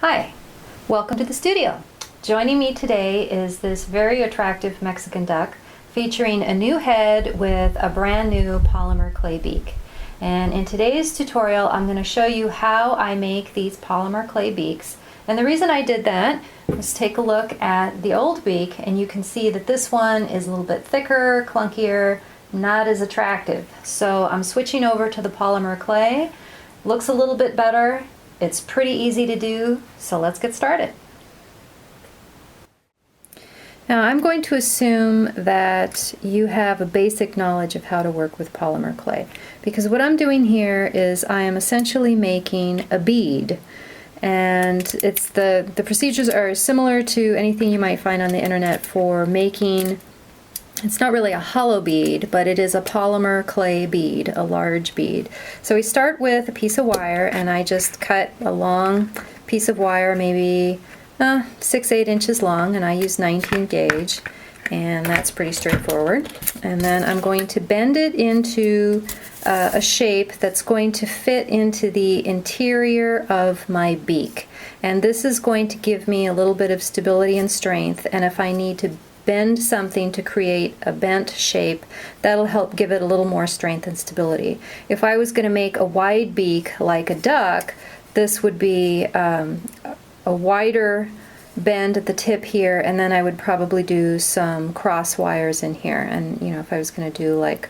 Hi, welcome to the studio. Joining me today is this very attractive Mexican duck featuring a new head with a brand new polymer clay beak. And in today's tutorial, I'm going to show you how I make these polymer clay beaks. And the reason I did that was take a look at the old beak, and you can see that this one is a little bit thicker, clunkier, not as attractive. So I'm switching over to the polymer clay. Looks a little bit better. It's pretty easy to do, so let's get started. Now I'm going to assume that you have a basic knowledge of how to work with polymer clay, because what I'm doing here is I am essentially making a bead, and the procedures are similar to anything you might find on the internet for making. It's not really a hollow bead, but it is a polymer clay bead, a large bead. So we start with a piece of wire, and I just cut a long piece of wire, maybe 6-8 inches long, and I use 19 gauge, and that's pretty straightforward. And then I'm going to bend it into a shape that's going to fit into the interior of my beak. And this is going to give me a little bit of stability and strength, and if I need to bend something to create a bent shape, that'll help give it a little more strength and stability. If I was going to make a wide beak like a duck, this would be a wider bend at the tip here, and then I would probably do some cross wires in here. And if I was going to do like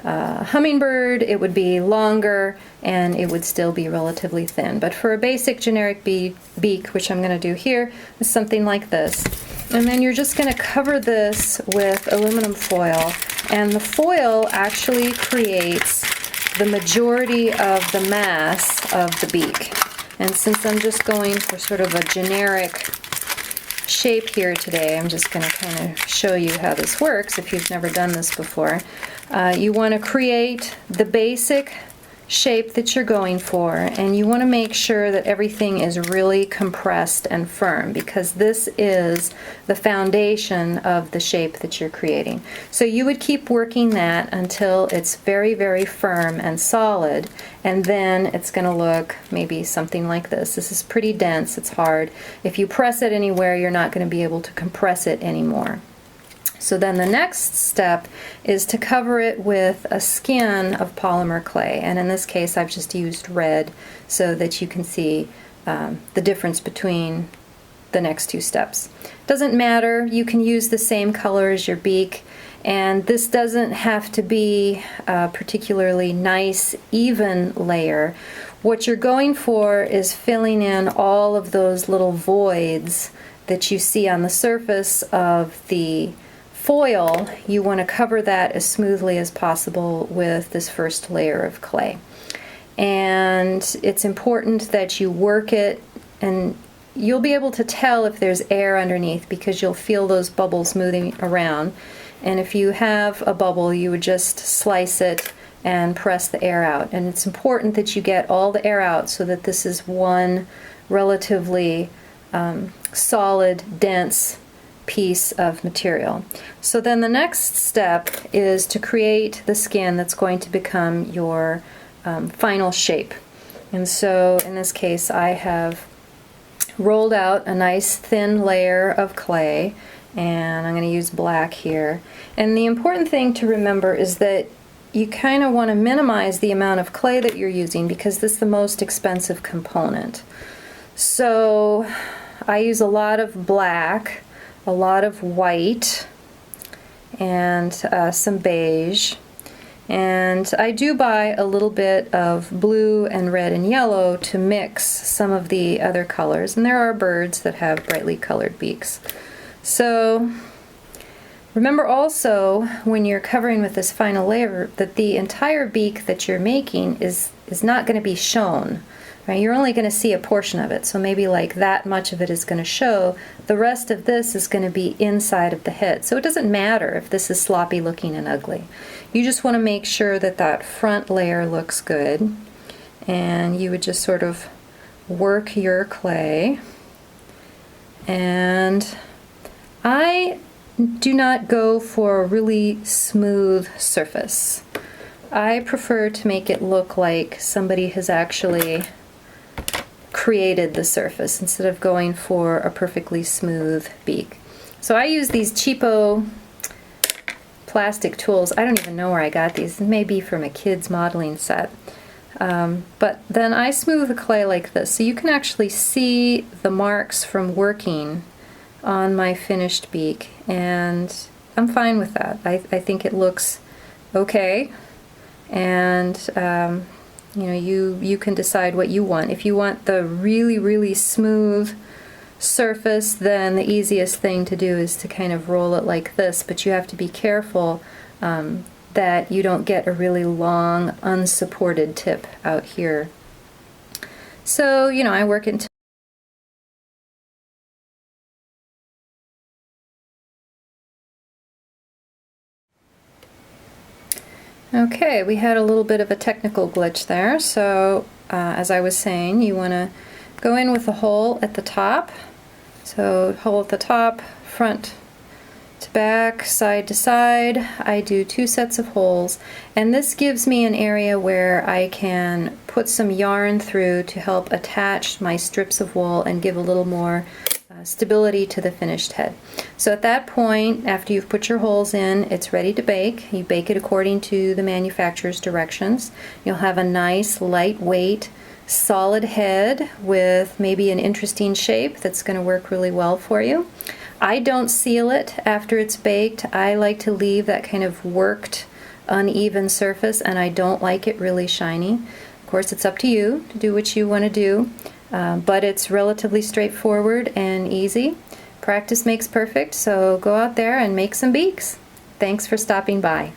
a hummingbird, it would be longer and it would still be relatively thin. But for a basic generic beak, which I'm going to do here, is something like this. And then you're just going to cover this with aluminum foil, and the foil actually creates the majority of the mass of the beak. And since I'm just going for sort of a generic shape here today, I'm just going to kind of show you how this works if you've never done this before. You want to create the basic shape that you're going for, and you want to make sure that everything is really compressed and firm, because this is the foundation of the shape that you're creating. So you would keep working that until it's very, very firm and solid, and then it's going to look maybe something like this. This is pretty dense, it's hard. If you press it anywhere, you're not going to be able to compress it anymore. So then the next step is to cover it with a skin of polymer clay, and in this case I've just used red so that you can see the difference between the next two steps. Doesn't matter, you can use the same color as your beak, and this doesn't have to be a particularly nice even layer. What you're going for is filling in all of those little voids that you see on the surface of the foil. You want to cover that as smoothly as possible with this first layer of clay. And it's important that you work it, and you'll be able to tell if there's air underneath because you'll feel those bubbles moving around. And if you have a bubble, you would just slice it and press the air out. And it's important that you get all the air out so that this is one relatively solid, dense piece of material. So then the next step is to create the skin that's going to become your final shape. And so in this case I have rolled out a nice thin layer of clay, and I'm going to use black here. And the important thing to remember is that you kind of want to minimize the amount of clay that you're using, because this is the most expensive component. So I use a lot of black, a lot of white, and some beige, and I do buy a little bit of blue and red and yellow to mix some of the other colors, and there are birds that have brightly colored beaks. So remember also, when you're covering with this final layer, that the entire beak that you're making is not going to be shown. Right? You're only going to see a portion of it, so maybe like that much of it is going to show. The rest of this is going to be inside of the head. So it doesn't matter if this is sloppy looking and ugly. You just want to make sure that that front layer looks good, and you would just sort of work your clay. And I do not go for a really smooth surface. I prefer to make it look like somebody has actually created the surface instead of going for a perfectly smooth beak. So I use these cheapo plastic tools. I don't even know where I got these. Maybe from a kid's modeling set. But then I smooth the clay like this, so you can actually see the marks from working on my finished beak, and I'm fine with that. I think it looks okay, and you know, you can decide what you want. If you want the really smooth surface, then the easiest thing to do is to kind of roll it like this, but you have to be careful that you don't get a really long unsupported tip out here. So, you know, I work until okay, we had a little bit of a technical glitch there. So as I was saying, you want to go in with a hole at the top. So hole at the top, front to back, side to side. I do 2 sets of holes, and this gives me an area where I can put some yarn through to help attach my strips of wool and give a little more stability to the finished head. So at that point, after you've put your holes in, it's ready to bake. You bake it according to the manufacturer's directions. You'll have a nice, lightweight, solid head with maybe an interesting shape that's going to work really well for you. I don't seal it after it's baked. I like to leave that kind of worked, uneven surface, and I don't like it really shiny. Of course, it's up to you to do what you want to do, but it's relatively straightforward and easy. Practice makes perfect, so go out there and make some beaks. Thanks for stopping by.